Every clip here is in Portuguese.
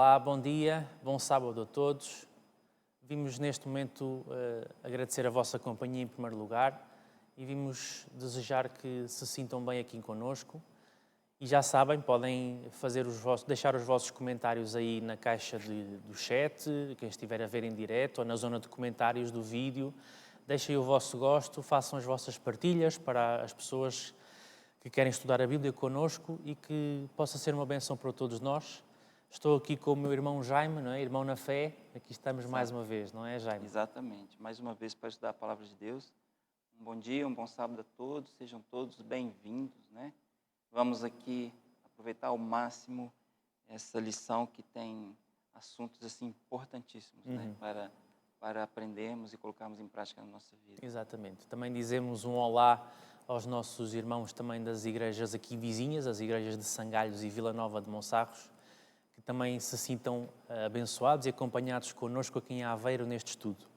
Olá, bom dia, bom sábado a todos. Vimos neste momento agradecer a vossa companhia em primeiro lugar e vimos desejar que se sintam bem aqui connosco. E já sabem, podem deixar os vossos comentários aí na caixa do chat, quem estiver a ver em direto, ou na zona de comentários do vídeo. Deixem o vosso gosto, façam as vossas partilhas para as pessoas que querem estudar a Bíblia connosco e que possa ser uma bênção para todos nós. Estou aqui com o meu irmão Jaime, não é? Irmão na fé. Aqui estamos mais uma vez, não é, Jaime? Exatamente. Mais uma vez para estudar a Palavra de Deus. Um bom dia, um bom sábado a todos. Sejam todos bem-vindos, né? Vamos aqui aproveitar ao máximo essa lição que tem assuntos assim importantíssimos, né? Para aprendermos e colocarmos em prática na nossa vida. Exatamente. Também dizemos um olá aos nossos irmãos também das igrejas aqui vizinhas, as igrejas de Sangalhos e Vila Nova de Monsarros, que também se sintam abençoados e acompanhados connosco aqui em Aveiro neste estudo.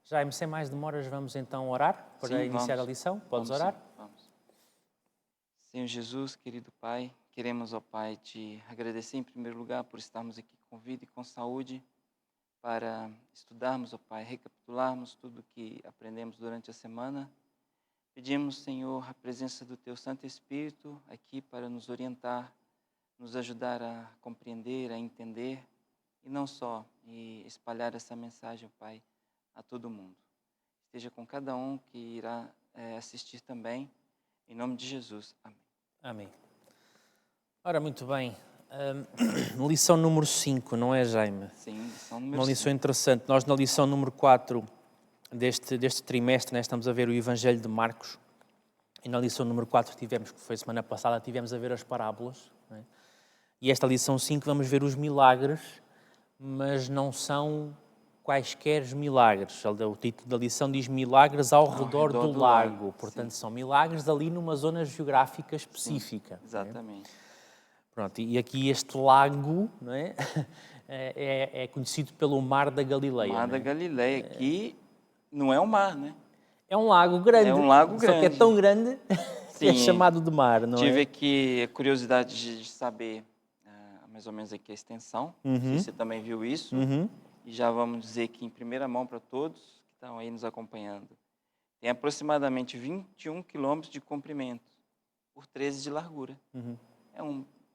Jaime, sem mais demoras, vamos então orar para iniciar a lição? Podes orar? Sim, vamos. Senhor Jesus, querido Pai, queremos, ó Pai, te agradecer em primeiro lugar por estarmos aqui com vida e com saúde para estudarmos, ó Pai, recapitularmos tudo que aprendemos durante a semana. Pedimos, Senhor, a presença do Teu Santo Espírito aqui para nos orientar, nos ajudar a compreender, a entender e não só, e espalhar essa mensagem, Pai, a todo mundo. Esteja com cada um que irá assistir também, em nome de Jesus. Amém. Amém. Ora, muito bem. Lição número 5, não é, Jaime? Sim, lição número 5. Uma lição interessante. Nós na lição número 4 deste trimestre, né, estamos a ver o Evangelho de Marcos. E na lição número 4 tivemos, que foi semana passada, tivemos a ver as parábolas. Né? E esta lição 5 vamos ver os milagres, mas não são quaisquer milagres. O título da lição diz milagres ao redor do lago. Portanto, são milagres ali numa zona geográfica específica. Sim, exatamente. Né? Pronto, e aqui este lago, não é? É conhecido pelo Mar da Galileia. O Mar da Galileia, que não é um mar, né? É um lago grande. É um lago grande. Só que é tão grande que é chamado de mar, não é? Tive aqui a curiosidade de saber mais ou menos aqui a extensão. Não sei se você também viu isso. E já vamos dizer que em primeira mão para todos que estão aí nos acompanhando. Tem aproximadamente 21 quilômetros de comprimento por 13 de largura.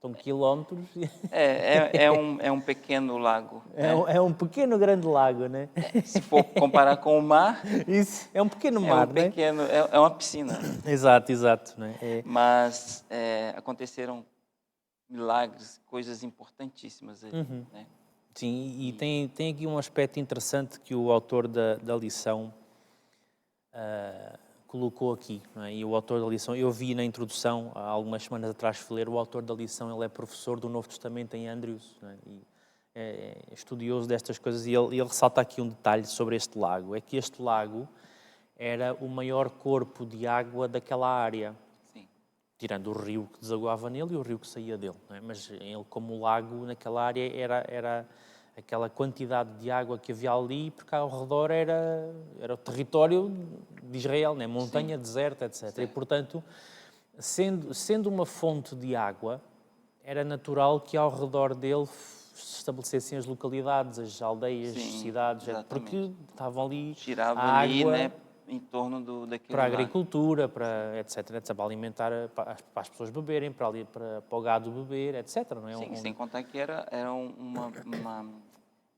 São quilómetros. É um pequeno lago. É um pequeno grande lago, né? Se for comparar com o mar... Isso, é um pequeno mar, né? É uma piscina. Exato. Né? Mas aconteceram milagres, coisas importantíssimas ali, né? Sim, e tem aqui um aspecto interessante que o autor da lição colocou aqui. Não é? E o autor da lição, eu vi na introdução, há algumas semanas atrás fui ler, o autor da lição, ele é professor do Novo Testamento em Andrews, não é? E é estudioso destas coisas, e ele ressalta aqui um detalhe sobre este lago, é que este lago era o maior corpo de água daquela área. Sim. Tirando o rio que desaguava nele e o rio que saía dele. Não é? Mas ele, como lago, naquela área, era aquela quantidade de água que havia ali, porque ao redor era o território de Israel, né? Montanha, deserto, etc. Sim. E, portanto, sendo uma fonte de água, era natural que ao redor dele se estabelecessem as localidades, as aldeias, as cidades, porque estavam ali girava a ali, água, né, em torno daquele para a lago. agricultura, para etc, para alimentar, para as pessoas beberem, para o gado beber, etc. Não é? Sim, sem contar que era uma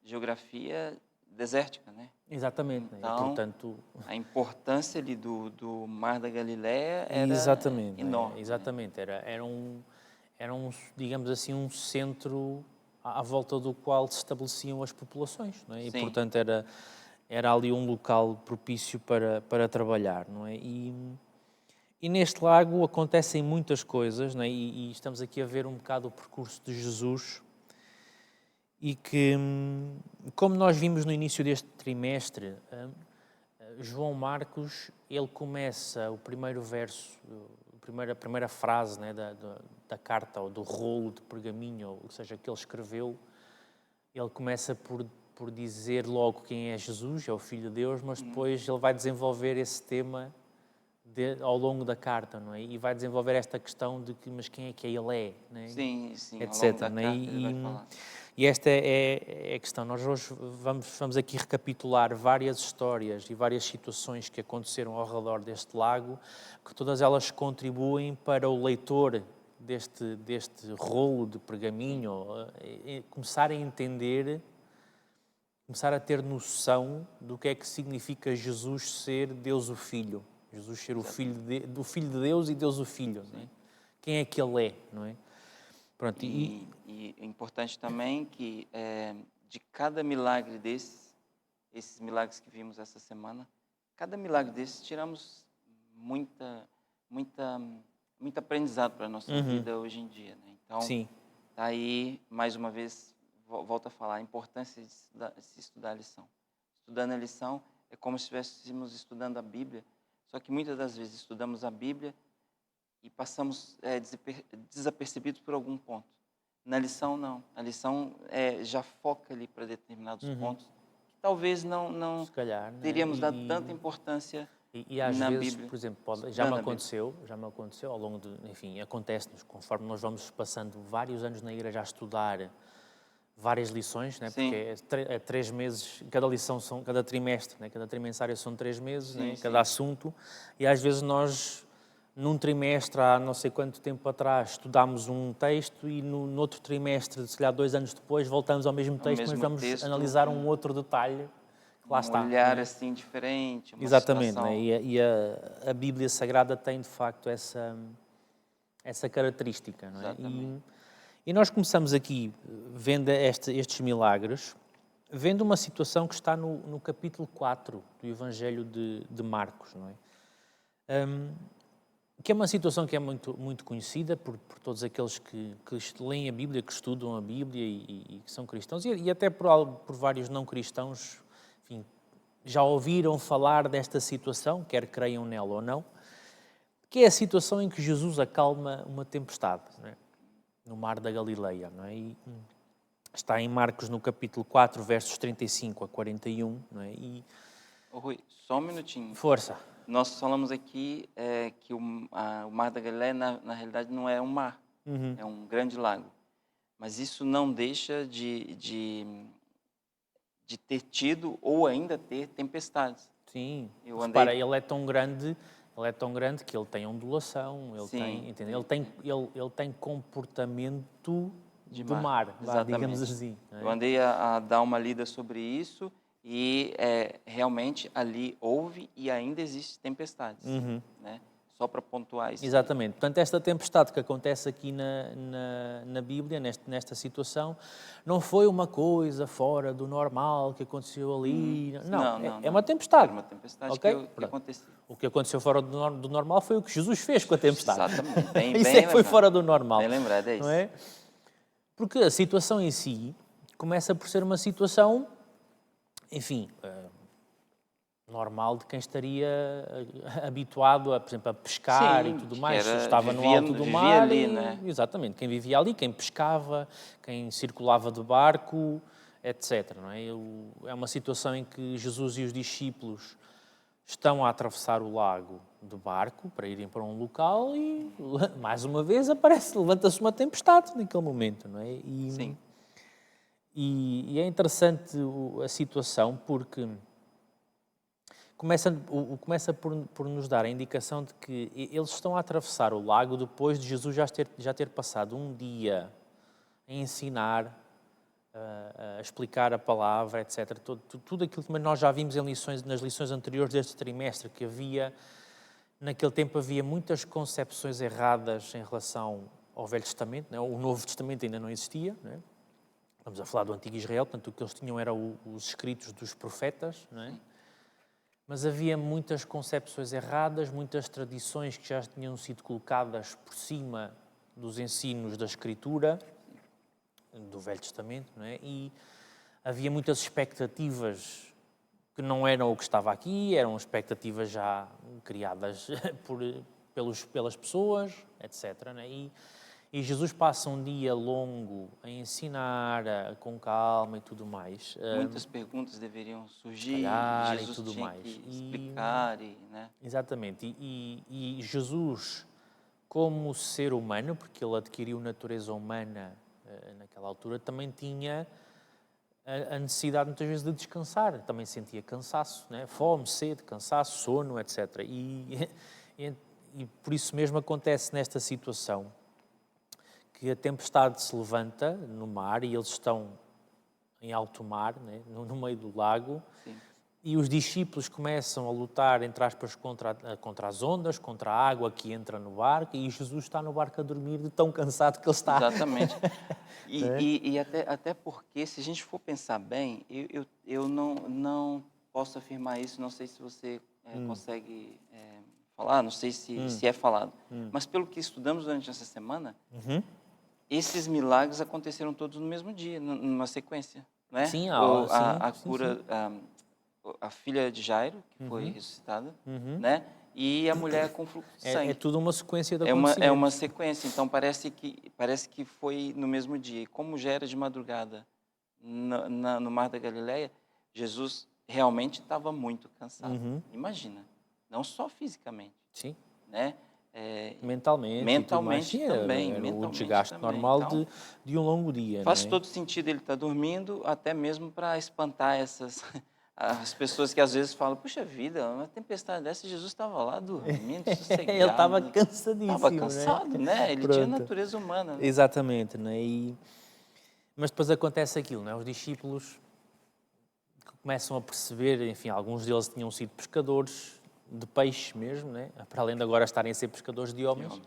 geografia desértica, né? Exatamente. Então, e, portanto, a importância ali do Mar da Galileia era enorme. Exatamente. Né? Era um, digamos assim, um centro à volta do qual se estabeleciam as populações. Não é? E, portanto, era ali um local propício para trabalhar. Não é? E neste lago acontecem muitas coisas, não é? E estamos aqui a ver um bocado o percurso de Jesus, e que, como nós vimos no início deste trimestre, João Marcos, ele começa o primeiro verso, a primeira frase, né, da carta, ou do rolo de pergaminho, ou seja, que ele escreveu, ele começa por dizer logo quem é Jesus, é o Filho de Deus, mas depois ele vai desenvolver esse tema ao longo da carta, não é? E vai desenvolver esta questão de que, mas quem é que ele é, não é? Sim, Etc. ao longo da Não é? carta ele vai falar. E esta é a questão. Nós hoje vamos aqui recapitular várias histórias e várias situações que aconteceram ao redor deste lago, que todas elas contribuem para o leitor deste rolo de pergaminho começar a entender, começar a ter noção do que é que significa Jesus ser Deus o Filho. Jesus ser o Filho de Deus e Deus o Filho. Não é? Quem é que Ele é, não é? Pronto, e é importante também que de cada milagre esses milagres que vimos essa semana, cada milagre desses tiramos muito aprendizado para a nossa vida hoje em dia. Né? Então, sim. tá aí, mais uma vez, volto a falar, a importância de se estudar a lição. Estudando a lição é como se estivéssemos estudando a Bíblia, só que muitas das vezes estudamos a Bíblia e passamos desapercebidos por algum ponto. Na lição, não. A lição já foca ali para determinados pontos que talvez não Se calhar, teríamos dado tanta importância e às na vezes, Bíblia. por exemplo, já me aconteceu ao longo de, enfim, acontece-nos, conforme nós vamos passando vários anos na igreja a estudar várias lições, né? Porque é 3 meses, cada trimestre, né? Cada trimestriário são 3 meses, né? Cada assunto, e às vezes nós, num trimestre, há não sei quanto tempo atrás, estudámos um texto e no outro trimestre, se calhar 2 anos depois, voltamos ao mesmo texto, mas vamos analisar um outro detalhe que lá está. Um olhar assim diferente, uma Exatamente, situação. né? E a Bíblia Sagrada tem, de facto, essa característica, não é? E nós começamos aqui, vendo estes milagres, vendo uma situação que está no capítulo 4 do Evangelho de Marcos, não é? Que é uma situação que é muito, muito conhecida por todos aqueles que leem a Bíblia, que estudam a Bíblia e que são cristãos, e até por vários não cristãos, enfim, já ouviram falar desta situação, quer creiam nela ou não, que é a situação em que Jesus acalma uma tempestade, não é? No mar da Galileia, não é? E está em Marcos no capítulo 4, versos 35 a 41, não é? Rui, só um minutinho. Força. Nós falamos aqui que o mar da Galileia, na realidade, não é um mar, é um grande lago. Mas isso não deixa de ter tido ou ainda ter tempestades. Sim, repara, ele é tão grande que ele tem ondulação, ele tem comportamento de mar, digamos assim. Não é? Eu andei a dar uma lida sobre isso e realmente ali houve e ainda existe tempestades, né? Só para pontuar isso. Exatamente. Portanto, esta tempestade que acontece aqui na Bíblia, nesta situação, não foi uma coisa fora do normal que aconteceu ali. Não, é uma tempestade. Era uma tempestade Okay? que aconteceu. O que aconteceu fora do normal foi o que Jesus fez com a tempestade. Exatamente. Bem, Isso bem é que foi lembrado. fora do normal. Bem lembrado, é isso. Não é? Porque a situação em si começa por ser uma situação, enfim, normal de quem estaria habituado, por exemplo, a pescar e tudo mais. Estava no alto do mar. Ali, né? Exatamente, quem vivia ali, quem pescava, quem circulava de barco, etc. Não é? É uma situação em que Jesus e os discípulos estão a atravessar o lago de barco para irem para um local e, mais uma vez, levanta-se uma tempestade naquele momento, não é? Sim. E é interessante a situação porque começa por nos dar a indicação de que eles estão a atravessar o lago depois de Jesus já ter passado um dia a ensinar, a explicar a palavra, etc. Tudo aquilo que nós já vimos nas lições anteriores deste trimestre, que naquele tempo havia muitas concepções erradas em relação ao Velho Testamento, não é? O Novo Testamento ainda não existia, não é? Estamos a falar do Antigo Israel, portanto o que eles tinham eram os escritos dos profetas, não é? Mas havia muitas concepções erradas, muitas tradições que já tinham sido colocadas por cima dos ensinos da Escritura, do Velho Testamento, não é? E havia muitas expectativas que não eram o que estava aqui, eram expectativas já criadas pelas pessoas, etc. Não é? E E Jesus passa um dia longo a ensinar com calma e tudo mais. Muitas perguntas deveriam surgir, e Calhar e Jesus tudo tinha mais. que explicar, né? Exatamente. E Jesus, como ser humano, porque ele adquiriu natureza humana naquela altura, também tinha a necessidade muitas vezes de descansar. Também sentia cansaço, né? Fome, sede, cansaço, sono, etc. E, e por isso mesmo acontece nesta situação que a tempestade se levanta no mar e eles estão em alto mar, né? no meio do lago. Sim. E os discípulos começam a lutar, entre aspas, contra as ondas, contra a água que entra no barco, e Jesus está no barco a dormir de tão cansado que ele está. Exatamente. Né? E até porque, se a gente for pensar bem, eu não posso afirmar isso, não sei se você consegue falar, não sei se é falado, mas pelo que estudamos durante essa semana, esses milagres aconteceram todos no mesmo dia, numa sequência, não é? Sim, A sim, cura, sim. a filha de Jairo, que foi ressuscitada, né? E a mulher com fluxo de sangue. É tudo uma sequência de É uma acontecimentos. sequência, então parece que foi no mesmo dia. E como já era de madrugada no Mar da Galileia, Jesus realmente estava muito cansado. Imagina, não só fisicamente, Sim. né? Mentalmente e tudo mais. Sim, era o Mentalmente desgaste também. normal Então, de um longo dia, não faz é? todo sentido ele estar dormindo, até mesmo para espantar as pessoas que às vezes falam, puxa vida, uma tempestade dessa, Jesus estava lá dormindo, Ele estava sossegado. Estava cansadíssimo, né? cansado, né? Ele tinha Pronto. natureza humana, né? Exatamente, né? Mas depois acontece aquilo, né? Os discípulos começam a perceber, enfim, alguns deles tinham sido pescadores de peixe mesmo, né? Para além de agora estarem a ser pescadores de homens,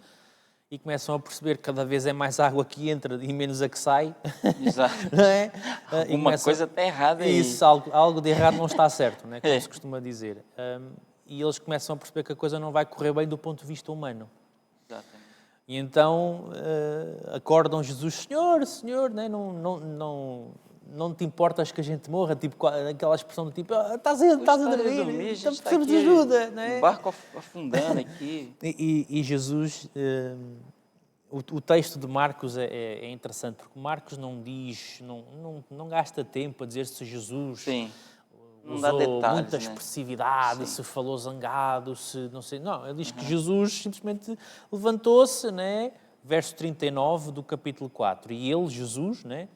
e começam a perceber que cada vez é mais água que entra e menos a que sai, Exato. não é? Alguma coisa está errada aí. Isso, algo de errado não está certo, né? Como É. se costuma dizer. E eles começam a perceber que a coisa não vai correr bem do ponto de vista humano. Exatamente. E então acordam Jesus, Senhor, né? Não te importas que a gente morra? Tipo, aquela expressão do tipo, estás a dormir, A então gente está precisamos aqui, de ajuda, não o é? barco afundando aqui. E Jesus, o texto de Marcos é interessante, porque Marcos não diz, não gasta tempo a dizer se Jesus Sim. Não dá usou detalhes, muita né? expressividade, Sim. se falou zangado, se não sei. Não, ele diz que Jesus simplesmente levantou-se, né? Verso 39 do capítulo 4. E ele, Jesus, né?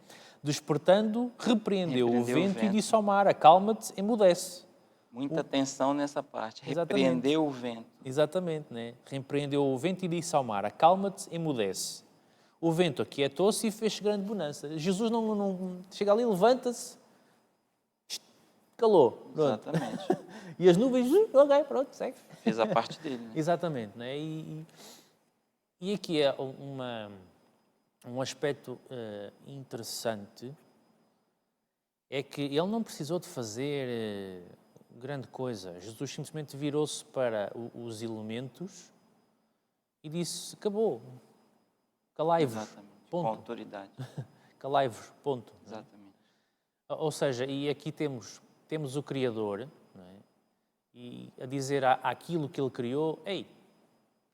Despertando, repreendeu o vento e disse ao mar, acalma-te, emudece. Muita atenção nessa parte. Exatamente. Repreendeu o vento. Exatamente, né? Repreendeu o vento e disse ao mar, acalma-te, emudece. O vento aquietou-se e fez grande bonança. Jesus não chega ali, levanta-se, calou. Pronto. Exatamente. E as nuvens, ok, pronto, segue. Fez a parte dele, né? Exatamente, né? E aqui é um aspecto interessante, é que ele não precisou de fazer grande coisa. Jesus simplesmente virou-se para os elementos e disse, acabou, calai-vos, Exatamente. ponto. Com autoridade. Calai-vos, ponto. Exatamente. Ou seja, e aqui temos o Criador, não é? E a dizer àquilo que ele criou, ei,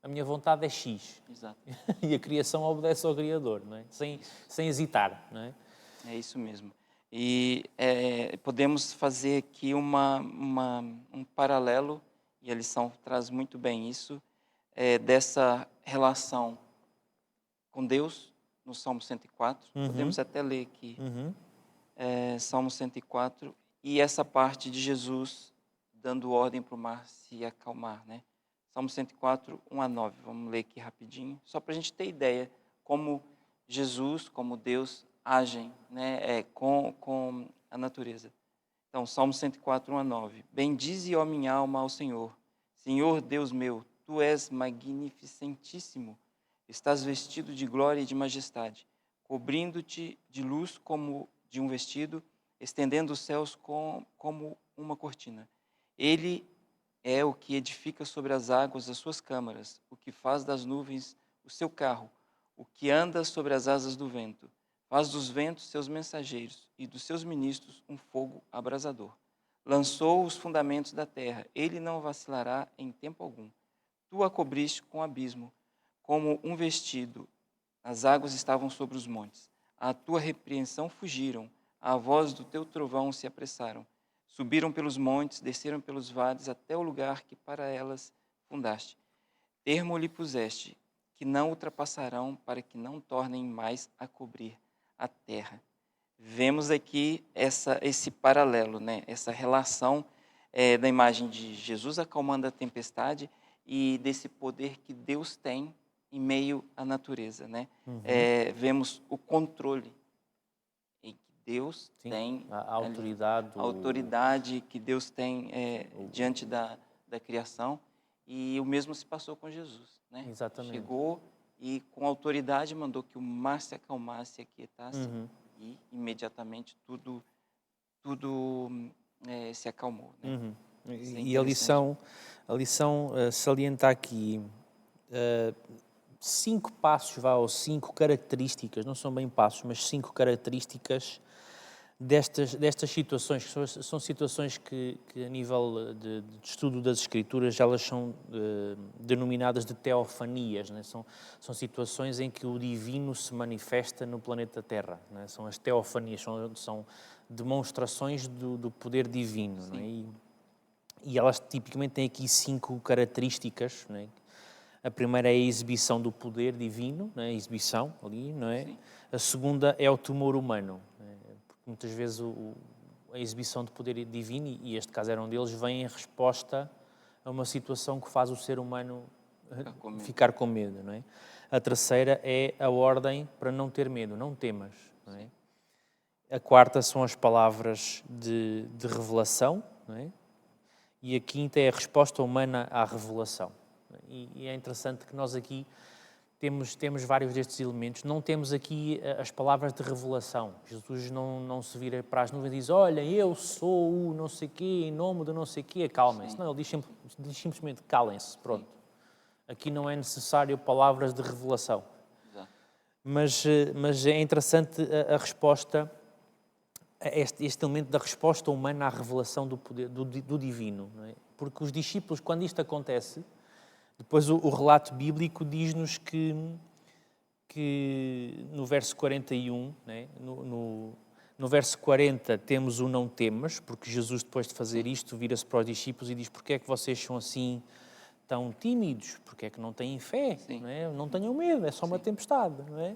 a minha vontade é X. Exato. E a criação obedece ao Criador, não é? Sem hesitar, não é? É isso mesmo. E podemos fazer aqui um paralelo, e a lição traz muito bem isso, dessa relação com Deus, no Salmo 104. Podemos até ler aqui, Salmo 104, e essa parte de Jesus dando ordem para o mar se acalmar, né? Salmo 104, 1 a 9. Vamos ler aqui rapidinho, só para a gente ter ideia como Jesus, como Deus agem, né, com a natureza. Então, Salmo 104, 1 a 9. Bendize, ó minha alma, ao Senhor. Senhor Deus meu, Tu és magnificentíssimo. Estás vestido de glória e de majestade, cobrindo-te de luz como de um vestido, estendendo os céus como uma cortina. Ele é o que edifica sobre as águas as suas câmaras, o que faz das nuvens o seu carro, o que anda sobre as asas do vento. Faz dos ventos seus mensageiros e dos seus ministros um fogo abrasador. Lançou os fundamentos da terra, ele não vacilará em tempo algum. Tu a cobriste com abismo, como um vestido, As águas estavam sobre os montes. À tua repreensão fugiram. À voz do teu trovão se apressaram. Subiram pelos montes, desceram pelos vales, até o lugar que para elas fundaste. Termo lhe puseste, que não ultrapassarão, para que não tornem mais a cobrir a terra. Vemos aqui esse paralelo, né? Essa relação da imagem de Jesus acalmando a tempestade e desse poder que Deus tem em meio à natureza, né? Vemos o controle em que Deus Sim, tem a autoridade, a autoridade que Deus tem diante da criação, e o mesmo se passou com Jesus, né? Exatamente. Chegou e com autoridade mandou que o mar se acalmasse, se aquietasse, e imediatamente tudo se acalmou, né? Isso é E a interessante. lição salienta aqui 5 passos, ou 5 características, não são bem passos, mas 5 características destas situações, que são situações que a nível de estudo das Escrituras, elas são denominadas de teofanias, né? São situações em que o divino se manifesta no planeta Terra, né? São as teofanias, são demonstrações do poder divino, não é? E elas tipicamente têm aqui 5 características, não é? A primeira é a exibição do poder divino, não é? A exibição ali, não é? Sim. A segunda é o temor humano, porque muitas vezes a exibição de poder divino, e este caso era um deles, vem em resposta a uma situação que faz o ser humano ficar com medo, não é? A terceira é a ordem para não ter medo, não temas, não é? A quarta são as palavras de revelação, não é? E a quinta é a resposta humana à revelação. E é interessante que nós aqui temos vários destes elementos. Não temos aqui as palavras de revelação. Jesus não se vira para as nuvens e diz: olha, eu sou o não sei quê, em nome do não sei quê, acalmem-se. Não, ele diz simplesmente: calem-se, pronto. Aqui não é necessário palavras de revelação. Exato. Mas é interessante a resposta, este elemento da resposta humana à revelação do poder, do divino. Não é? Porque os discípulos, quando isto acontece, depois o relato bíblico diz-nos que no verso 41, né, no verso 40 temos o não temas, porque Jesus, depois de fazer isto, vira-se para os discípulos e diz: porque é que vocês são assim tão tímidos? Porque é que não têm fé? Não é? Não tenham medo, é só uma tempestade. Não é?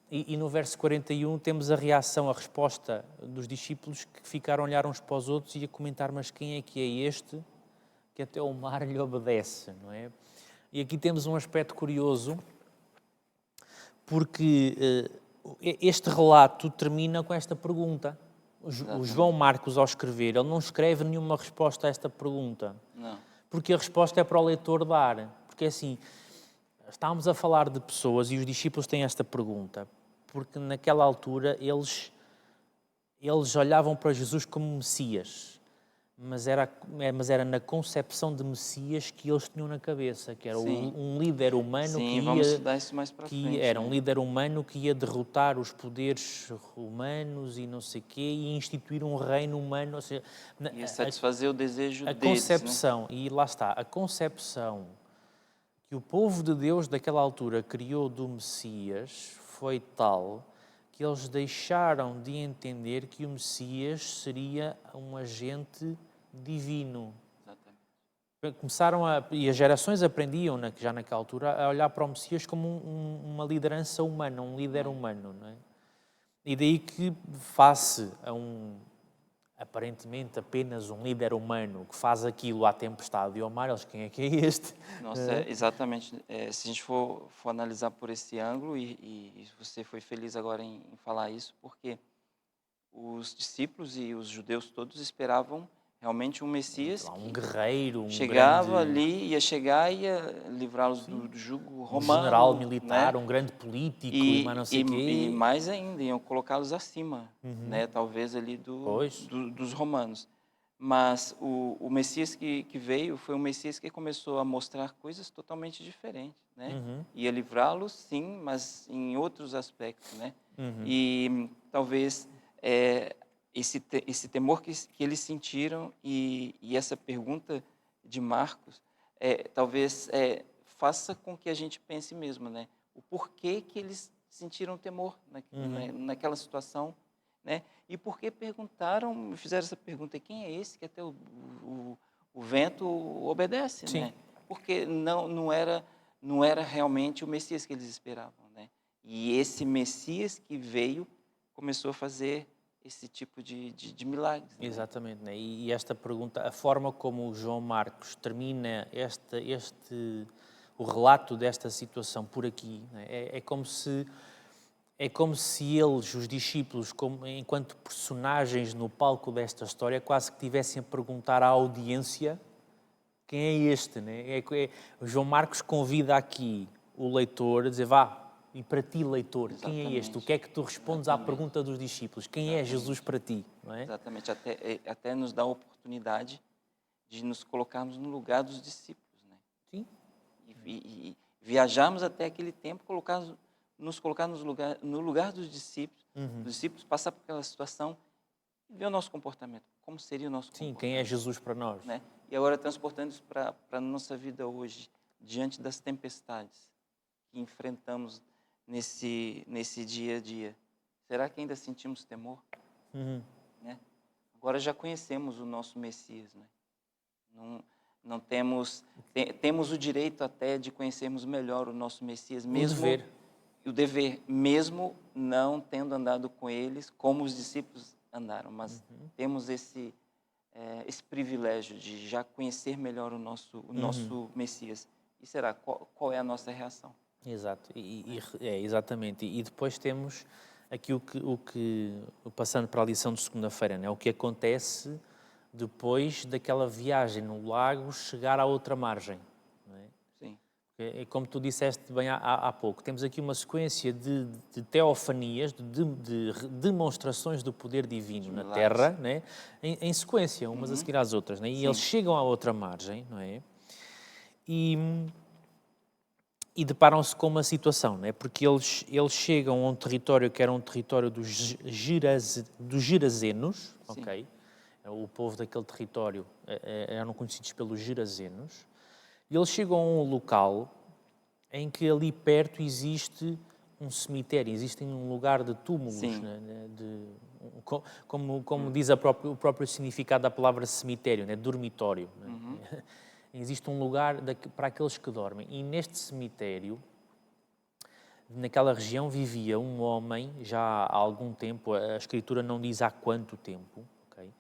E no verso 41 temos a reação, a resposta dos discípulos, que ficaram a olhar uns para os outros e a comentar: mas quem é que é este que até o mar lhe obedece, não é? E aqui temos um aspecto curioso, porque este relato termina com esta pergunta. O João Marcos, ao escrever, ele não escreve nenhuma resposta a esta pergunta. Não. Porque a resposta é para o leitor dar. Porque assim, estávamos a falar de pessoas e os discípulos têm esta pergunta, porque naquela altura eles olhavam para Jesus como Messias. Mas era na concepção de Messias que eles tinham na cabeça, que era um líder humano que ia... Vamos estudar isso mais para frente. Era um líder humano que ia derrotar os poderes humanos e não sei o quê, e instituir um reino humano, ou seja... Ia satisfazer o desejo deles, concepção, né? E lá está, a concepção que o povo de Deus daquela altura criou do Messias foi tal que eles deixaram de entender que o Messias seria um agente divino. Exatamente. Começaram e as gerações aprendiam, já naquela altura, a olhar para o Messias como uma liderança humana, um líder humano. Não é? E daí que, face a aparentemente apenas um líder humano que faz aquilo à tempestade e ao mar, eles: quem é que é este? Nossa, exatamente. Se a gente for analisar por esse ângulo, e você foi feliz agora em falar isso, porque os discípulos e os judeus todos esperavam realmente um Messias Um guerreiro, chegava grande... ali, ia chegar e ia livrá-los do jugo romano. Um general militar, né? um grande político e mais não sei o quê. E mais ainda, iam colocá-los acima, né? Talvez ali dos romanos. Mas o Messias que veio foi um Messias que começou a mostrar coisas totalmente diferentes, né? Ia livrá-los, sim, mas em outros aspectos, né? E talvez esse temor que eles sentiram e essa pergunta de Marcos talvez faça com que a gente pense mesmo, né? o porquê que eles sentiram temor naquela situação, né? E por que fizeram essa pergunta: quem é esse que até o vento obedece, Sim. né? Porque não era realmente o Messias que eles esperavam, né? E esse Messias que veio começou a fazer esse tipo de milagres, né? Exatamente, né? E esta pergunta, a forma como o João Marcos termina o relato desta situação por aqui, né? É como se eles, os discípulos, enquanto personagens no palco desta história, quase que estivessem a perguntar à audiência quem é este, né? O João Marcos convida aqui o leitor a dizer, vá, e para ti, leitor, quem é este? O que é que tu respondes à pergunta dos discípulos? Quem é Jesus para ti? Não é? Exatamente, até nos dá a oportunidade de nos colocarmos no lugar dos discípulos, né? Sim. E viajarmos até aquele tempo, nos colocar no lugar dos discípulos, passar por aquela situação e ver o nosso comportamento, como seria o nosso Sim, comportamento. quem é Jesus para nós? Né? E agora transportando isso para a nossa vida hoje, diante das tempestades que enfrentamos nesse dia a dia. Será que ainda sentimos temor? Né? Agora já conhecemos o nosso Messias, né? Não temos o direito até de conhecermos melhor o nosso Messias, o dever, mesmo não tendo andado com eles como os discípulos andaram, mas temos esse privilégio de já conhecer melhor o nosso Messias. E será, qual é a nossa reação? Exato, exatamente. E depois temos aqui passando para a lição de segunda-feira, né? O que acontece depois daquela viagem no lago chegar à outra margem. Não é? Sim. É como tu disseste bem há pouco, temos aqui uma sequência de teofanias, de demonstrações do poder divino na Terra, né? Em sequência, umas a seguir às outras. Né? E eles chegam à outra margem, não é? E deparam-se com uma situação, né? Porque eles chegam a um território que era um território dos Gerazenos, ok? O povo daquele território eram conhecidos pelos Gerazenos, e eles chegam a um local em que ali perto existe um cemitério, existe um lugar de túmulos, né? Como diz o próprio significado da palavra cemitério, né? Dormitório. Né? Existe um lugar para aqueles que dormem. E neste cemitério, naquela região, vivia um homem, já há algum tempo, a Escritura não diz há quanto tempo, okay?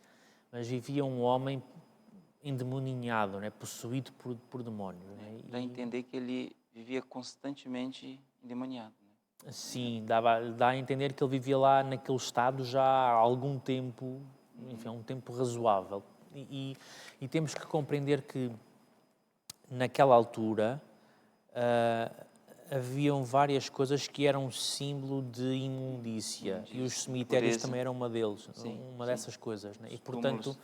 Mas vivia um homem endemoninhado, né? Possuído por demónios. Né? Dá a entender que ele vivia constantemente endemoniado. Né? Sim, dá a entender que ele vivia lá naquele estado já há algum tempo, enfim, um tempo razoável. E temos que compreender que naquela altura haviam várias coisas que eram símbolo de imundícia e os cemitérios impureza. também eram uma deles, dessas coisas. Né? E, portanto,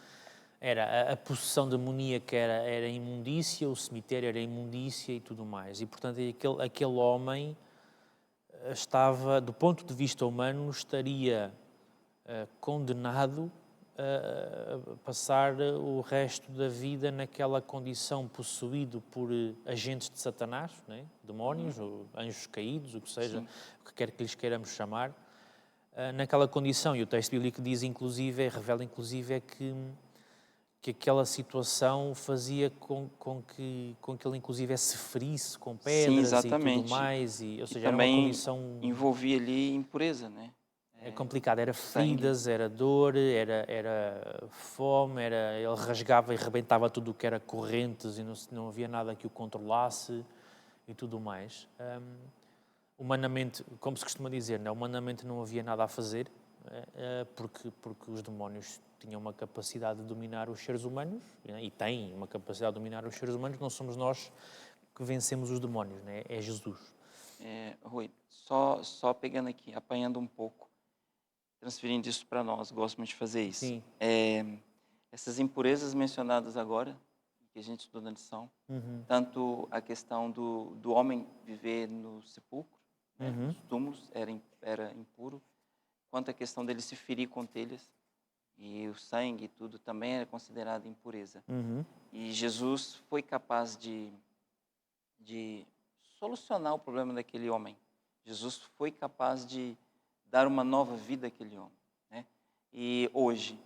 era a possessão demoníaca era imundícia, o cemitério era imundícia e tudo mais. E, portanto, aquele homem estava, do ponto de vista humano, estaria condenado a passar o resto da vida naquela condição, possuído por agentes de Satanás, né? Demónios, ou anjos caídos, o que seja, o que quer que lhes queiramos chamar, naquela condição. E o texto bíblico diz, inclusive, revela inclusive, que aquela situação fazia com que ele, inclusive, se ferisse com pedras e tudo mais. Ou seja, era uma condição... envolvia ali impureza, né? É complicado, era feridas, era dor, era fome, ele rasgava e rebentava tudo o que era correntes e não havia nada que o controlasse e tudo mais. Humanamente, como se costuma dizer, né? Humanamente não havia nada a fazer, porque os demónios tinham uma capacidade de dominar os seres humanos, né? E têm uma capacidade de dominar os seres humanos, não somos nós que vencemos os demónios, né? É Jesus. Rui, só pegando aqui, apanhando um pouco, transferindo isso para nós, gosto muito de fazer isso. Sim. Essas impurezas mencionadas agora, que a gente estudou na lição, tanto a questão do homem viver no sepulcro, né, nos túmulos, era impuro, quanto a questão dele se ferir com telhas, e o sangue e tudo também era considerado impureza. E Jesus foi capaz de solucionar o problema daquele homem. Jesus foi capaz de dar uma nova vida àquele homem, né? E hoje,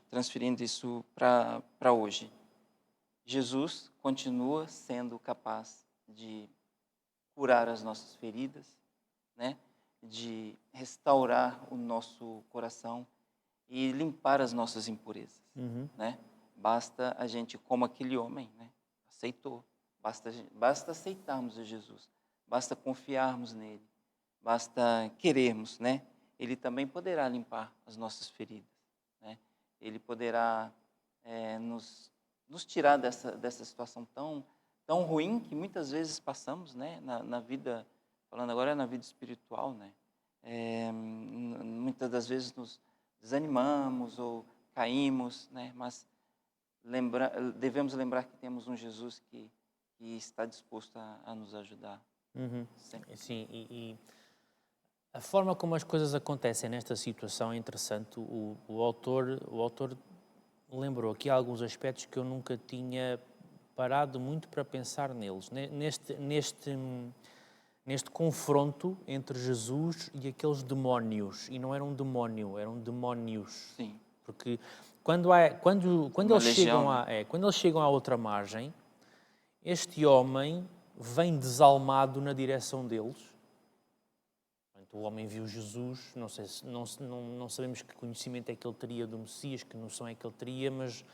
transferindo isso para hoje, Jesus continua sendo capaz de curar as nossas feridas, né? De restaurar o nosso coração e limpar as nossas impurezas, né? Basta a gente, como aquele homem, né? Aceitou. Basta aceitarmos a Jesus. Basta confiarmos nele. Basta querermos, né? Ele também poderá limpar as nossas feridas, né? Ele poderá nos tirar dessa situação tão ruim que muitas vezes passamos, né? Na vida, falando agora na vida espiritual, né? Muitas das vezes nos desanimamos ou caímos, né? Mas devemos lembrar que temos um Jesus que está disposto a nos ajudar. Sempre. Sim, e a forma como as coisas acontecem nesta situação é interessante. O autor lembrou aqui alguns aspectos que eu nunca tinha parado muito para pensar neles. Neste confronto entre Jesus e aqueles demónios. E não era um demónio, eram demónios. Sim. Porque quando eles chegam à outra margem, este homem vem desalmado na direção deles. O homem viu Jesus, não sabemos que conhecimento é que ele teria do Messias, que noção é que ele teria, mas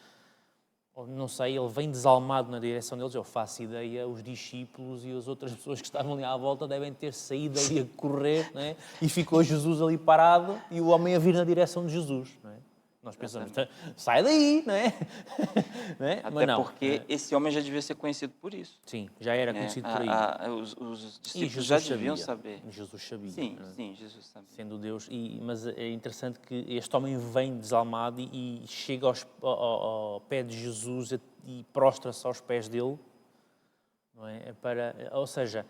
não sei, ele vem desalmado na direção deles. Eu faço ideia, os discípulos e as outras pessoas que estavam ali à volta devem ter saído ali a correr, não é? E ficou Jesus ali parado e o homem a vir na direção de Jesus, não é? Nós pensamos, sai daí, não é? Não é? Até Mas não, porque esse homem já devia ser conhecido por isso. sim, já era conhecido por aí. Os E discípulos Jesus já deviam sabia. saber. Jesus sabia. Sim, não é? sim, Jesus sabia. Sendo Deus, mas é interessante que este homem vem desalmado e chega ao pé de Jesus e prostra-se aos pés dele, não é? Ou seja,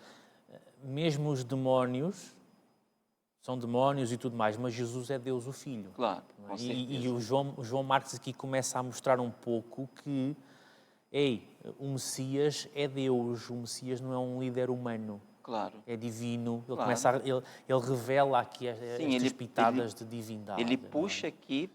mesmo os demónios são demónios e tudo mais, mas Jesus é Deus o Filho. Claro, Não é? com certeza. E o João Marcos aqui começa a mostrar um pouco que, o Messias é Deus, o Messias não é um líder humano. Claro. É divino, ele, Claro. ele revela aqui estas pitadas de divindade. Ele puxa aqui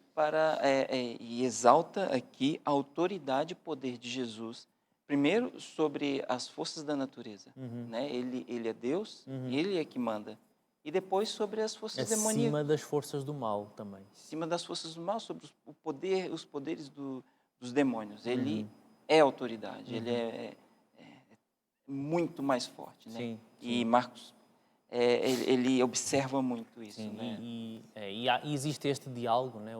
e exalta aqui a autoridade e poder de Jesus, primeiro sobre as forças da natureza, né? Ele é Deus, ele é que manda. E depois sobre as forças demoníacas. Acima das forças do mal também. Acima das forças do mal, sobre os poderes dos demônios. Ele é autoridade, ele é muito mais forte, né? Sim, E Marcos, ele observa muito isso, sim. né? E existe este diálogo, né?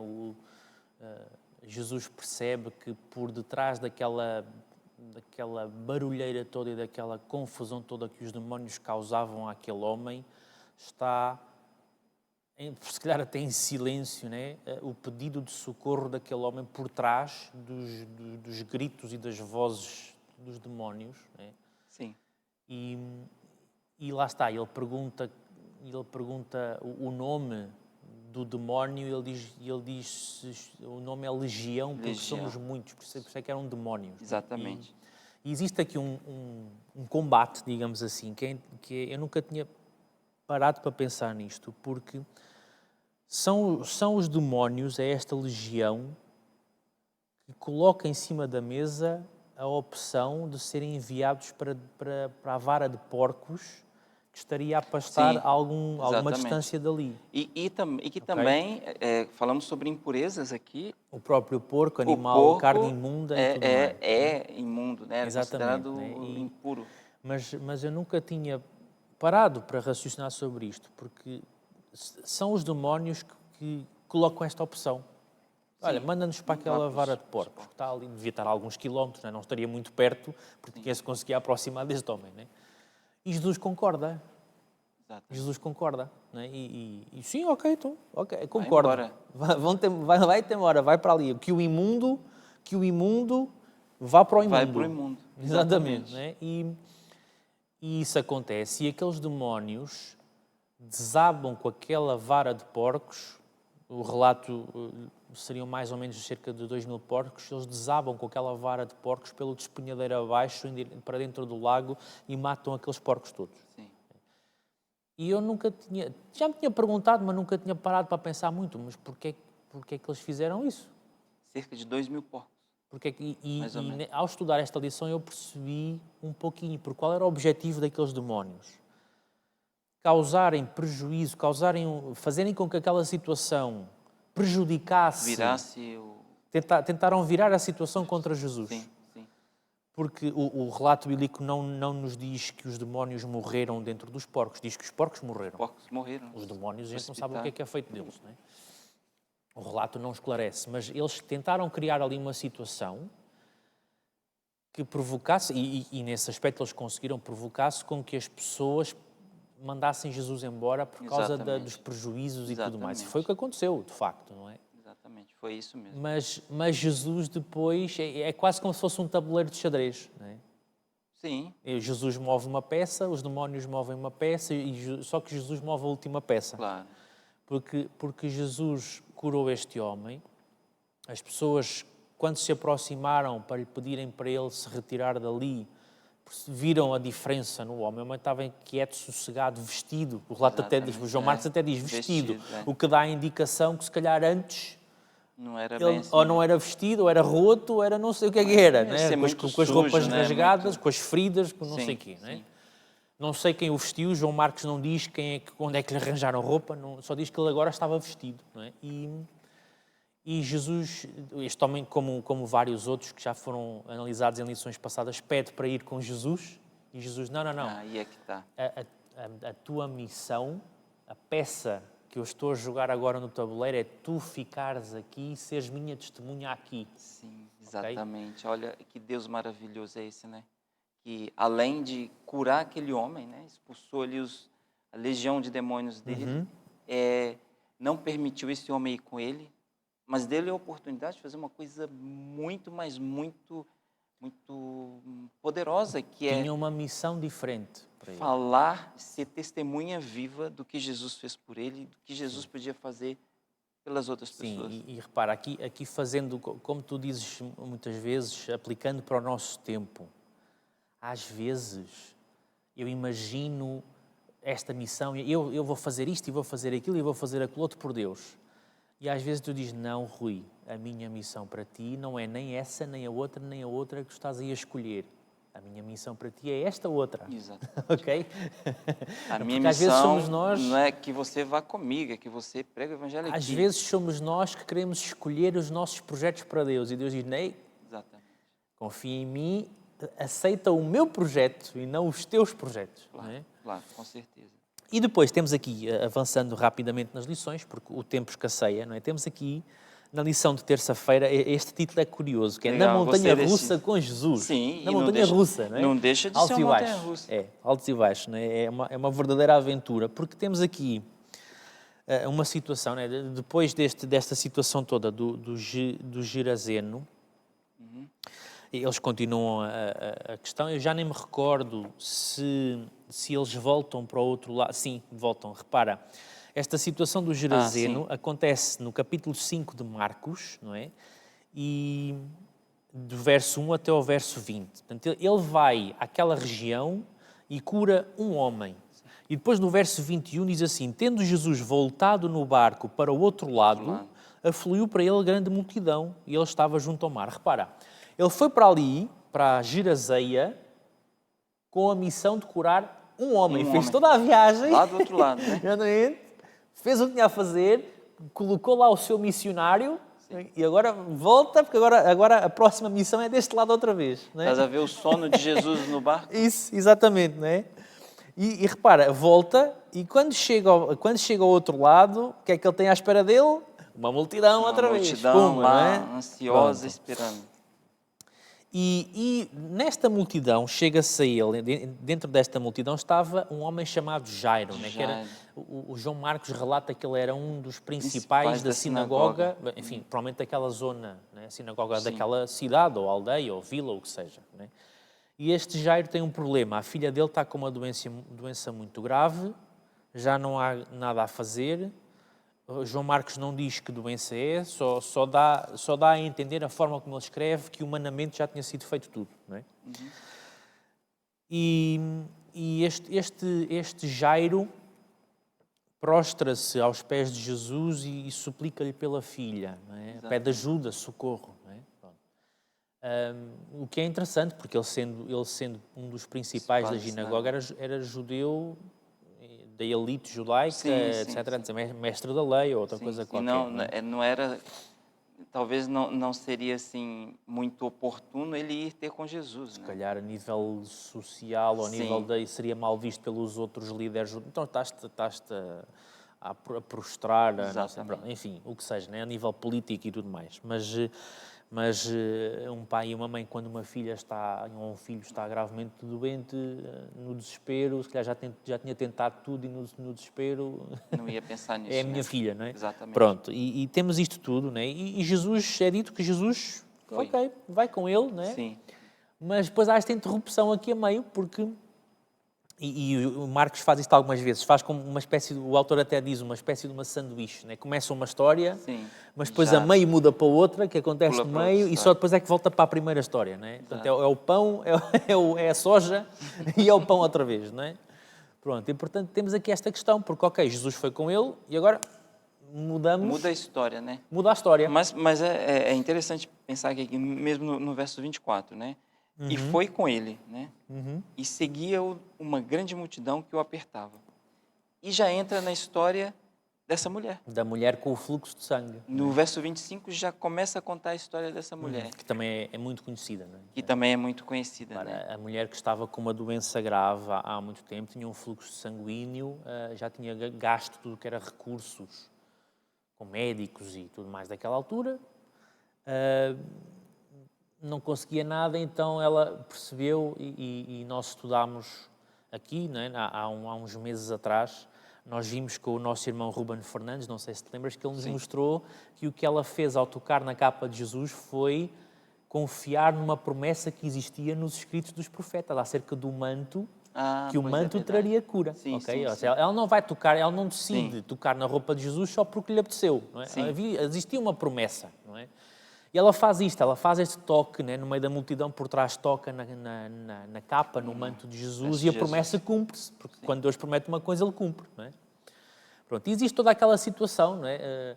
Jesus percebe que por detrás daquela barulheira toda e daquela confusão toda que os demónios causavam àquele homem, está, se calhar até em silêncio, né? O pedido de socorro daquele homem por trás dos gritos e das vozes dos demónios, né? Sim. E lá está, ele pergunta o nome do demónio, ele diz o nome é Legião, porque somos muitos, por isso é que eram demónios. Exatamente. E existe aqui um combate, digamos assim, que eu nunca tinha parado para pensar nisto, porque são os demónios, é esta legião que coloca em cima da mesa a opção de serem enviados para a vara de porcos que estaria a pastar alguma distância dali. E que também, falamos sobre impurezas aqui. O próprio porco, animal, carne imunda e tudo mais. É imundo, né? É Exatamente, considerado né? impuro. Mas eu nunca tinha parado para raciocinar sobre isto, porque são os demónios que colocam esta opção. Olha, manda-nos para aquela vara de porcos, que está ali, devia estar a alguns quilómetros, não estaria muito perto, porque quem se conseguia aproximar deste homem, né? E Jesus concorda. Exato. Jesus concorda, né? E sim, ok, concorda. Vai-te embora, vai para ali. Que o imundo vá para o imundo. Vai para o imundo. Exatamente. Né? E isso acontece. E aqueles demónios desabam com aquela vara de porcos. O relato seriam mais ou menos cerca de 2.000 porcos, eles desabam com aquela vara de porcos pelo despenhadeiro abaixo, para dentro do lago, e matam aqueles porcos todos. Sim. E eu já me tinha perguntado, mas nunca tinha parado para pensar muito, mas porquê que eles fizeram isso? Cerca de 2.000 porcos. Ao estudar esta lição eu percebi um pouquinho, porque qual era o objetivo daqueles demónios? Causarem prejuízo, fazerem com que aquela situação prejudicasse... Virasse o... Tentaram virar a situação contra Jesus. Sim, sim. Porque o relato bíblico não nos diz que os demónios morreram dentro dos porcos, diz que os porcos morreram. Os porcos morreram. Os demónios, a gente não sabe o que é feito deles, não é? O relato não esclarece, mas eles tentaram criar ali uma situação que provocasse, e nesse aspecto eles conseguiram provocar-se com que as pessoas mandassem Jesus embora por causa dos prejuízos e tudo mais. E foi o que aconteceu, de facto, não é? Exatamente, foi isso mesmo. Mas Jesus depois é quase como se fosse um tabuleiro de xadrez, não é? Sim. Jesus move uma peça, os demónios movem uma peça, só que Jesus move a última peça. Claro. Porque Jesus curou este homem, as pessoas, quando se aproximaram para lhe pedirem para ele se retirar dali, viram a diferença no homem. O homem estava quieto, sossegado, vestido. O relato até diz, o João Marcos até diz vestido, o que dá a indicação que se calhar antes não era ele bem assim. ou não era vestido, ou era roto, ou era não sei o que é que era, né? Com as roupas sujo, rasgadas, né? com as feridas, com não sei o quê. Né? Não sei quem o vestiu, João Marcos não diz onde é que lhe arranjaram roupa, só diz que ele agora estava vestido. Não é? E Jesus, este homem, como vários outros que já foram analisados em lições passadas, pede para ir com Jesus, e Jesus, não. Aí é que está. A tua missão, a peça que eu estou a jogar agora no tabuleiro é tu ficares aqui e seres minha testemunha aqui. Sim, exatamente. Okay? Olha que Deus maravilhoso é esse, né? Que além de curar aquele homem, né, expulsou-lhe a legião de demônios dele, não permitiu esse homem ir com ele, mas deu-lhe a oportunidade de fazer uma coisa muito poderosa, que tinha uma missão diferente para ele. Falar, ser testemunha viva do que Jesus fez por ele, do que Jesus podia fazer pelas outras pessoas. Sim, e repara, aqui fazendo, como tu dizes muitas vezes, aplicando para o nosso tempo, às vezes eu imagino esta missão, eu vou fazer isto e vou fazer aquilo e vou fazer aquilo outro por Deus. E às vezes tu dizes, não, Rui, a minha missão para ti não é nem essa, nem a outra que estás aí a escolher. A minha missão para ti é esta outra. Exato. Ok? A minha missão às vezes somos nós, não é que você vá comigo, é que você pregue o evangelho aqui. Às vezes somos nós que queremos escolher os nossos projetos para Deus. E Deus diz, Ney, confia em mim, aceita o meu projeto e não os teus projetos. Claro, não é? Claro, com certeza. E depois temos aqui, avançando rapidamente nas lições, porque o tempo escasseia, não é? Temos aqui, na lição de terça-feira, este título é curioso, que é Na Montanha-Russa com Jesus. Sim, na Montanha-Russa, não é? Não deixa de ser uma montanha-russa. Altos e baixos, não é? É uma verdadeira aventura, porque temos aqui uma situação, não é? Depois desta situação toda do Gerazeno, eles continuam a questão. Eu já nem me recordo se eles voltam para o outro lado. Sim, voltam. Repara, esta situação do Gerazeno acontece no capítulo 5 de Marcos, não é? E do verso 1 até ao verso 20. Portanto, ele vai àquela região e cura um homem. E depois no verso 21 diz assim, tendo Jesus voltado no barco para o outro lado, afluiu para ele grande multidão e ele estava junto ao mar. Repara, ele foi para ali, para Gerazeia, com a missão de curar um homem. Fez toda a viagem. Lá do outro lado, né? Fez o que tinha a fazer, colocou lá o seu missionário. Sim. E agora volta, porque agora a próxima missão é deste lado outra vez. Não é? Estás a ver o sono de Jesus no barco? Isso, exatamente, não é? E repara, volta e quando chega ao outro lado, o que é que ele tem à espera dele? Uma multidão outra vez. Uma multidão lá, não é? ansiosa, esperando. E nesta multidão, chega-se a ele, dentro desta multidão estava um homem chamado Jairo, né? Que era, o João Marcos relata que ele era um dos principais da sinagoga, enfim, provavelmente daquela zona, né? A sinagoga daquela cidade, ou aldeia, ou vila, ou o que seja. Né? E este Jairo tem um problema, a filha dele está com uma doença muito grave, já não há nada a fazer, João Marcos não diz que doença é, só dá a entender a forma como ele escreve que humanamente já tinha sido feito tudo, não é? Uhum. E este Jairo prostra-se aos pés de Jesus e suplica-lhe pela filha, não é? Pede ajuda, socorro, não é? Pronto. O que é interessante, porque ele sendo um dos principais da sinagoga, era judeu da elite judaica, Sim, etc., sim. mestre da lei ou outra Sim, coisa sim. qualquer. Não era, talvez não seria assim muito oportuno ele ir ter com Jesus, Se né? calhar a nível social ou a nível Sim. daí seria mal visto pelos outros líderes. Então estás-te a prostrar, não sei, Exatamente. pronto, enfim, o que seja, né? A nível político e tudo mais. Mas um pai e uma mãe, quando uma filha ou um filho está gravemente doente, no desespero, se calhar já tinha tentado tudo e no desespero Não ia pensar é a nisso, minha né? filha, não é? Exatamente. Pronto, e temos isto tudo, não é? E Jesus, é dito que Jesus, Foi. ok, vai com ele, não é? Sim. Mas depois há esta interrupção aqui a meio, porque... E o Marcos faz isto algumas vezes, faz como uma espécie, o autor até diz, uma espécie de uma sanduíche, né? Começa uma história, Sim. mas depois Já a meio muda para outra, que acontece pula no para outra meio, e só história. depois é que volta para a primeira história, né? Portanto, é Exato. o pão, é a soja e é o pão outra vez, não é? Pronto, e portanto temos aqui esta questão, porque ok, Jesus foi com ele, e agora mudamos, Muda a história, né? muda a história. Mas é interessante pensar que aqui, mesmo no verso 24, né? E foi com ele, né? E seguia-o uma grande multidão que o apertava. E já entra na história dessa mulher. Da mulher com o fluxo de sangue, No verso 25 já começa a contar a história dessa mulher, que também é muito conhecida, não é? que também é muito conhecida, Claro, né? a mulher que estava com uma doença grave há muito tempo, tinha um fluxo sanguíneo, já tinha gasto tudo que era recursos com médicos e tudo mais daquela altura, não conseguia nada, então ela percebeu e nós estudámos aqui, não é? há uns meses atrás, nós vimos com o nosso irmão Ruben Fernandes, não sei se te lembras, que ele nos Sim. mostrou que o que ela fez ao tocar na capa de Jesus foi confiar numa promessa que existia nos escritos dos profetas, acerca do manto, que o Pois é manto verdade. traria cura. Sim, Ok? sim, Ou sim. seja, ela não vai tocar, ela não decide Sim. tocar na roupa de Jesus só porque lhe apeteceu. Não é? Sim. Existia uma promessa. Não é? E ela faz isto, ela faz este toque, né? No meio da multidão, por trás toca na capa, no manto de Jesus, e a promessa cumpre-se, porque quando Deus promete uma coisa, Ele cumpre. Não é? Pronto, e existe toda aquela situação, não é?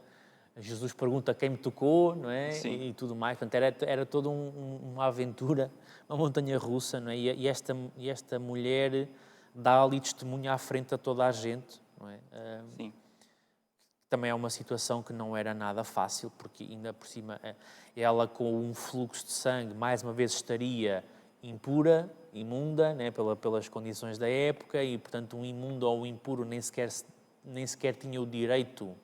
Jesus pergunta quem me tocou, não é? Sim. E tudo mais. Portanto, era toda uma aventura, uma montanha-russa, não é? E esta mulher dá ali testemunho à frente a toda a gente, não é? Sim. Também é uma situação que não era nada fácil, porque ainda por cima ela com um fluxo de sangue, mais uma vez estaria impura, imunda, né? Pelas condições da época, e portanto um imundo ou um impuro nem sequer tinha o direito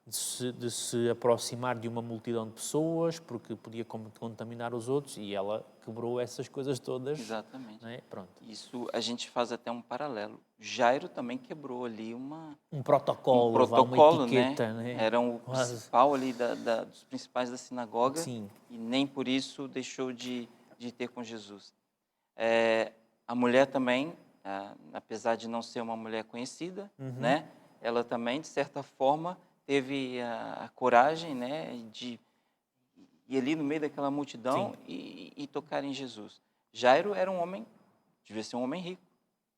de se aproximar de uma multidão de pessoas, porque podia contaminar os outros, e ela quebrou essas coisas todas. Exatamente. Né? Pronto. Isso a gente faz até um paralelo. Jairo também quebrou ali um protocolo, uma etiqueta, né? Era o principal ali dos principais da sinagoga. Sim. E nem por isso deixou de ter com Jesus. A mulher também, apesar de não ser uma mulher conhecida, né? Ela também, de certa forma, teve a coragem, né, de ir ali no meio daquela multidão e tocar em Jesus. Jairo era um homem, devia ser um homem rico.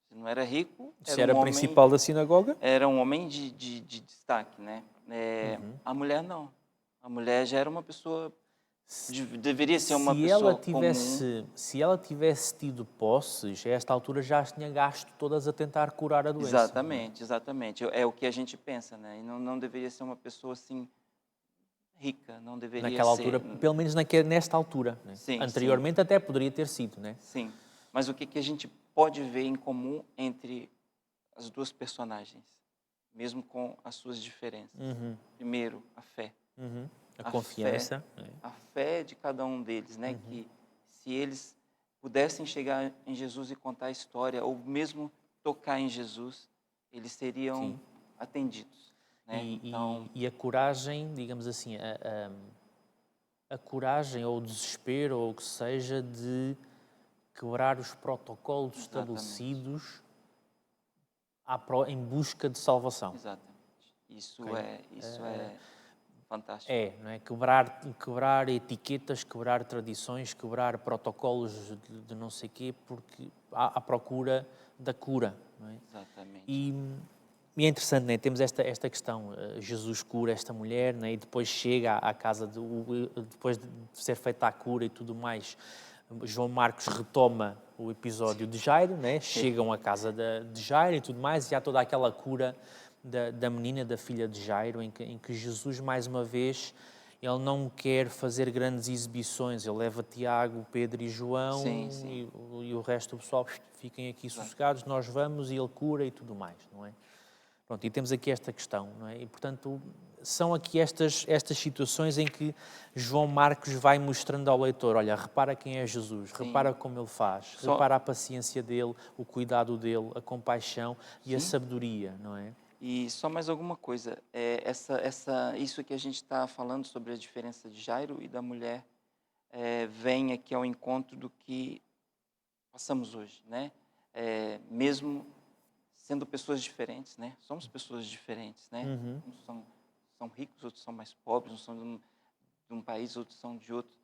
Se não era rico, Se era principal da sinagoga? Era um homem de destaque, né? A mulher não. A mulher já era uma pessoa, deveria ser uma pessoa comum. Se ela tivesse tido posses, a esta altura já as tinha gasto todas a tentar curar a doença. Exatamente, exatamente. É o que a gente pensa, né? E não deveria ser uma pessoa assim rica, não deveria naquela ser. altura, pelo menos nesta altura. Né? Sim, anteriormente sim. até poderia ter sido, né? Sim. Mas o que a gente pode ver em comum entre as duas personagens, mesmo com as suas diferenças? Primeiro, a fé. A confiança. A fé de cada um deles, né? Que se eles pudessem chegar em Jesus e contar a história, ou mesmo tocar em Jesus, eles seriam atendidos. Né? E a coragem, digamos assim, a coragem ou o desespero, ou o que seja, de quebrar os protocolos estabelecidos em busca de salvação. Exatamente. Isso ok? é fantástico. Não é? Quebrar etiquetas, quebrar tradições, quebrar protocolos de não sei quê, porque há procura da cura, não é? Exatamente. E é interessante, né? Temos esta questão, Jesus cura esta mulher, né? E depois chega à casa, depois de ser feita a cura e tudo mais, João Marcos retoma o episódio de Jairo, né? Chegam à casa de Jairo e tudo mais, e há toda aquela cura da menina, da filha de Jairo, em que Jesus, mais uma vez, ele não quer fazer grandes exibições, ele leva Tiago, Pedro e João Sim, sim. e o resto do pessoal fiquem aqui Exato. sossegados, nós vamos e ele cura e tudo mais, não é? Pronto, e temos aqui esta questão, não é? E, portanto, são aqui estas situações em que João Marcos vai mostrando ao leitor, olha, repara quem é Jesus, repara Sim. como ele faz, Só, repara a paciência dele, o cuidado dele, a compaixão e a sim. sabedoria, não é? E só mais alguma coisa, isso que a gente está falando sobre a diferença de Jairo e da mulher, vem aqui ao encontro do que passamos hoje, né? Mesmo sendo pessoas diferentes, né? Somos pessoas diferentes, né? Uhum. Uns são ricos, outros são mais pobres, uns são de um país, outros são de outro.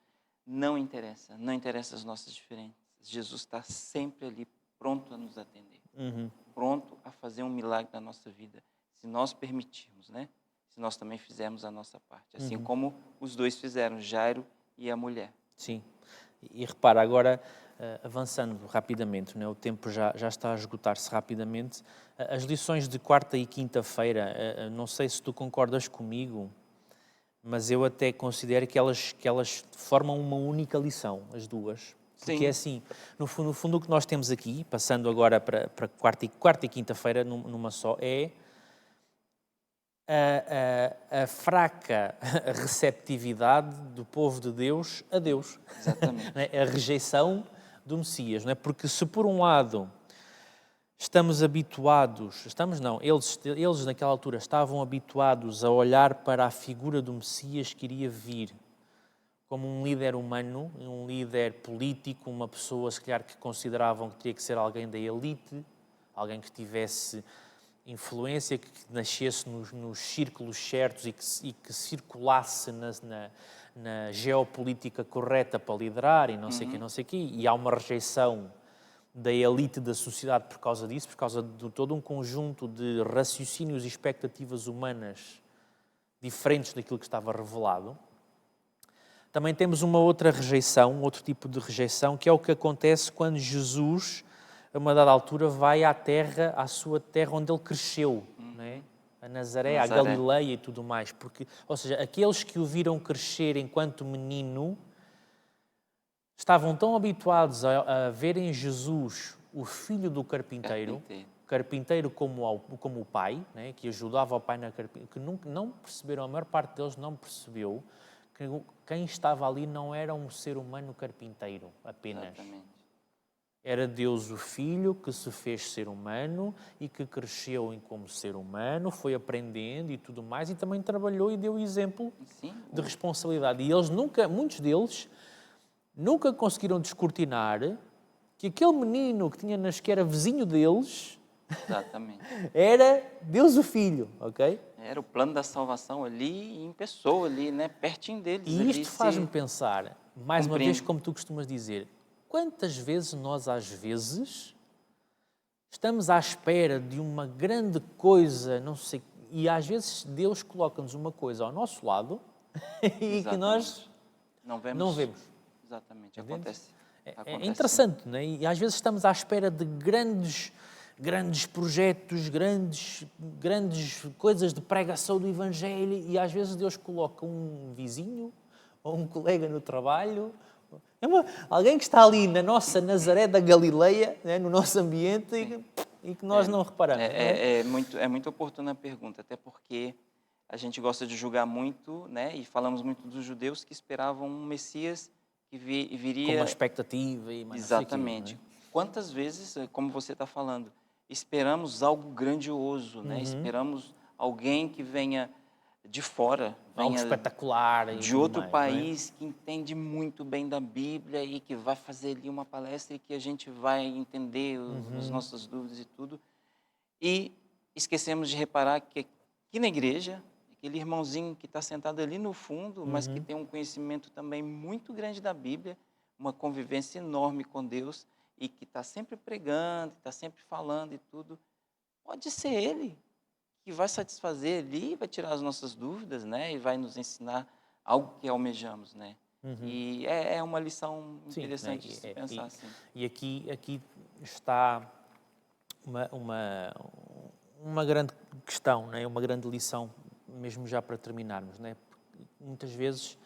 Não interessa, não interessa as nossas diferenças. Jesus está sempre ali pronto a nos atender. Uhum. Pronto a fazer um milagre na nossa vida, se nós permitirmos, né? Se nós também fizermos a nossa parte, assim como os dois fizeram, Jairo e a mulher. Sim. E repara, agora, avançando rapidamente, né, o tempo já está a esgotar-se rapidamente, as lições de quarta e quinta-feira, não sei se tu concordas comigo, mas eu até considero que elas formam uma única lição, as duas. Porque é Sim, assim, no fundo o que nós temos aqui, passando agora para quarta e quinta-feira numa só, é a fraca receptividade do povo de Deus a Deus. Não exatamente. é? A rejeição do Messias. Não é? Porque se por um lado estamos habituados, estamos não, eles naquela altura estavam habituados a olhar para a figura do Messias que iria vir como um líder humano, um líder político, uma pessoa, se calhar, que consideravam que teria que ser alguém da elite, alguém que tivesse influência, que nascesse nos círculos certos e que circulasse na geopolítica correta para liderar e não sei o quê, não sei o quê. E há uma rejeição da elite da sociedade por causa disso, por causa de todo um conjunto de raciocínios e expectativas humanas diferentes daquilo que estava revelado. Também temos uma outra rejeição, um outro tipo de rejeição, que é o que acontece quando Jesus, a uma dada altura, vai à sua terra onde ele cresceu, não é? A Nazaré, a Galileia e tudo mais. Porque, ou seja, aqueles que o viram crescer enquanto menino estavam tão habituados a verem Jesus, o filho do carpinteiro como o pai, né, que ajudava o pai na carpintaria, que não perceberam, a maior parte deles não percebeu que quem estava ali não era um ser humano carpinteiro apenas. Exatamente. Era Deus o Filho que se fez ser humano e que cresceu como ser humano, foi aprendendo e tudo mais, e também trabalhou e deu exemplo de responsabilidade. E muitos deles, nunca conseguiram descortinar que aquele menino que era vizinho deles, Exatamente. era Deus o Filho, ok? Era o plano da salvação ali em pessoa, ali, né? Pertinho deles. E isto faz-me pensar, mais uma vez, como tu costumas dizer, quantas vezes nós, às vezes, estamos à espera de uma grande coisa, não sei, e às vezes Deus coloca-nos uma coisa ao nosso lado e que nós não vemos. Exatamente, Entendes? É acontece. interessante, não é? E às vezes estamos à espera de grandes projetos, grandes coisas de pregação do Evangelho e às vezes Deus coloca um vizinho ou um colega no trabalho, alguém que está ali na nossa Nazaré da Galileia, né, no nosso ambiente e que nós não reparamos. É muito oportuna a pergunta, até porque a gente gosta de julgar muito, né? E falamos muito dos judeus que esperavam um Messias que viria... Com uma expectativa e mais Exatamente. Não sei o quê, não é? Quantas vezes, como você está falando, esperamos algo grandioso, né? Esperamos alguém que venha de fora, Algo venha espetacular e de tudo outro mais, país, que entende muito bem da Bíblia e que vai fazer ali uma palestra e que a gente vai entender as nossas dúvidas e tudo. E esquecemos de reparar que aqui na igreja, aquele irmãozinho que está sentado ali no fundo, mas que tem um conhecimento também muito grande da Bíblia, uma convivência enorme com Deus e que está sempre pregando, está sempre falando e tudo. Pode ser ele que vai satisfazer ali, vai tirar as nossas dúvidas, né? E vai nos ensinar algo que almejamos, né? E é uma lição Sim, né? interessante de se pensar assim. E aqui está uma grande questão, né? Uma grande lição, mesmo já para terminarmos, né? Porque muitas vezes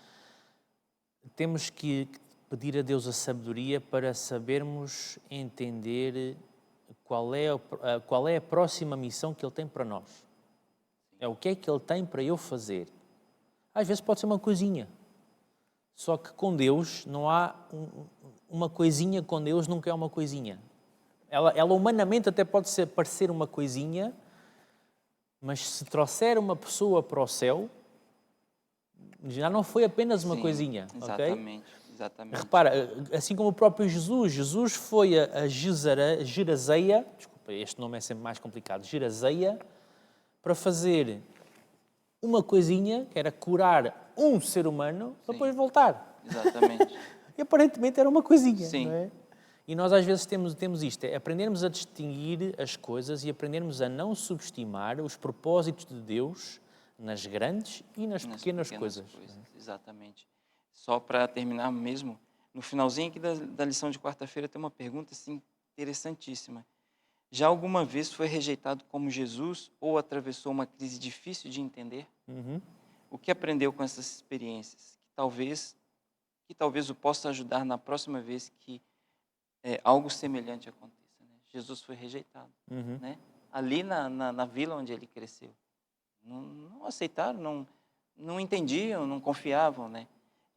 temos que pedir a Deus a sabedoria para sabermos entender qual é a próxima missão que Ele tem para nós. É o que é que Ele tem para eu fazer. Às vezes pode ser uma coisinha. Só que com Deus não há uma coisinha, com Deus nunca é uma coisinha. Ela humanamente até pode parecer uma coisinha, mas se trouxer uma pessoa para o céu, já não foi apenas uma coisinha. Exatamente, okay? exatamente. Repara, assim como o próprio Jesus foi a Gerazeia, desculpa, este nome é sempre mais complicado, Gerazeia, para fazer uma coisinha, que era curar um ser humano, para depois voltar. Exatamente. E aparentemente era uma coisinha, Sim. não é? E nós às vezes temos isto, é aprendermos a distinguir as coisas e aprendermos a não subestimar os propósitos de Deus nas grandes e nas pequenas coisas. Exatamente. Só para terminar mesmo, no finalzinho aqui da lição de quarta-feira tem uma pergunta assim, interessantíssima. Já alguma vez foi rejeitado como Jesus ou atravessou uma crise difícil de entender? O que aprendeu com essas experiências? Que talvez o possa ajudar na próxima vez que algo semelhante aconteça. Né? Jesus foi rejeitado. Né? Ali na vila onde ele cresceu. Não aceitaram, não entendiam, não confiavam. Né?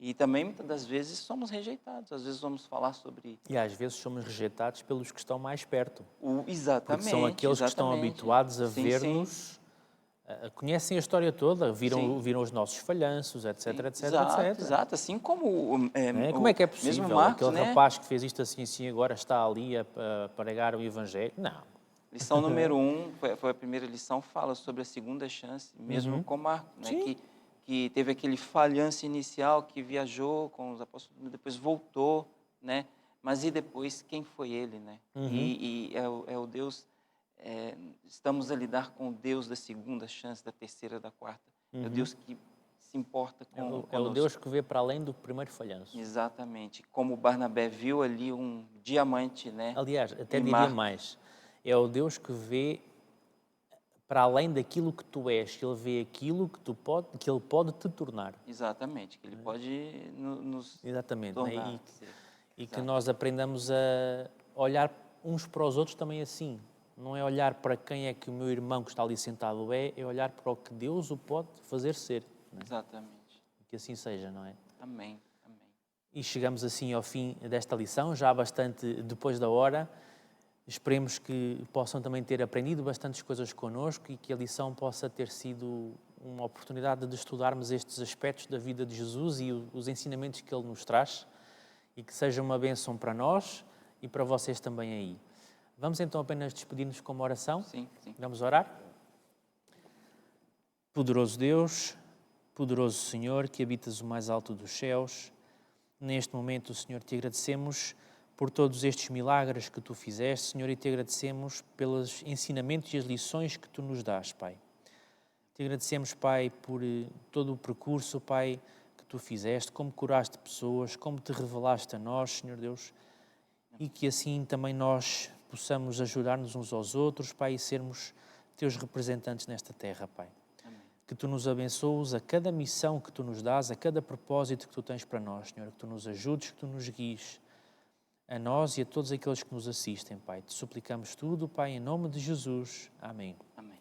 E também, muitas das vezes, somos rejeitados. Às vezes vamos falar sobre... E às vezes somos rejeitados pelos que estão mais perto. Exatamente. Porque são aqueles que estão habituados a ver-nos, conhecem a história toda, viram os nossos falhanços, etc, etc, etc. Exato, assim como... Como é que é possível? Mesmo Marcos, aquele rapaz que fez isto assim, agora está ali a pregar o Evangelho? Não. Lição número 1, foi a primeira lição, fala sobre a segunda chance, mesmo com Marcos, né? Que teve aquele falhanço inicial, que viajou com os apóstolos, depois voltou, né? Mas e depois, quem foi ele, né? E é o Deus, estamos a lidar com o Deus da segunda chance, da terceira, da quarta. É o Deus que se importa com É o Deus que vê para além do primeiro falhanço. Exatamente. Como Barnabé viu ali um diamante, né? Aliás, até diria mais. É o Deus que vê para além daquilo que tu és, que Ele vê aquilo que Ele pode te tornar. Exatamente, que Ele pode nos tornar. Né? E que nós aprendamos a olhar uns para os outros também assim. Não é olhar para quem é que o meu irmão que está ali sentado é olhar para o que Deus o pode fazer ser. Não é? Exatamente. Que assim seja, não é? Amém. Amém. E chegamos assim ao fim desta lição, já bastante depois da hora. Esperemos que possam também ter aprendido bastantes coisas connosco e que a lição possa ter sido uma oportunidade de estudarmos estes aspectos da vida de Jesus e os ensinamentos que Ele nos traz e que seja uma bênção para nós e para vocês também aí. Vamos então apenas despedir-nos com uma oração? Sim. Vamos orar? Poderoso Deus, poderoso Senhor, que habitas o mais alto dos céus, neste momento, Senhor, te agradecemos por todos estes milagres que Tu fizeste, Senhor, e te agradecemos pelos ensinamentos e as lições que Tu nos dás, Pai. Te agradecemos, Pai, por todo o percurso, Pai, que Tu fizeste, como curaste pessoas, como Te revelaste a nós, Senhor Deus, e que assim também nós possamos ajudar-nos uns aos outros, Pai, e sermos Teus representantes nesta terra, Pai. Amém. Que Tu nos abençoes a cada missão que Tu nos dás, a cada propósito que Tu tens para nós, Senhor, que Tu nos ajudes, que Tu nos guies, a nós e a todos aqueles que nos assistem, Pai. Te suplicamos tudo, Pai, em nome de Jesus. Amém. Amém.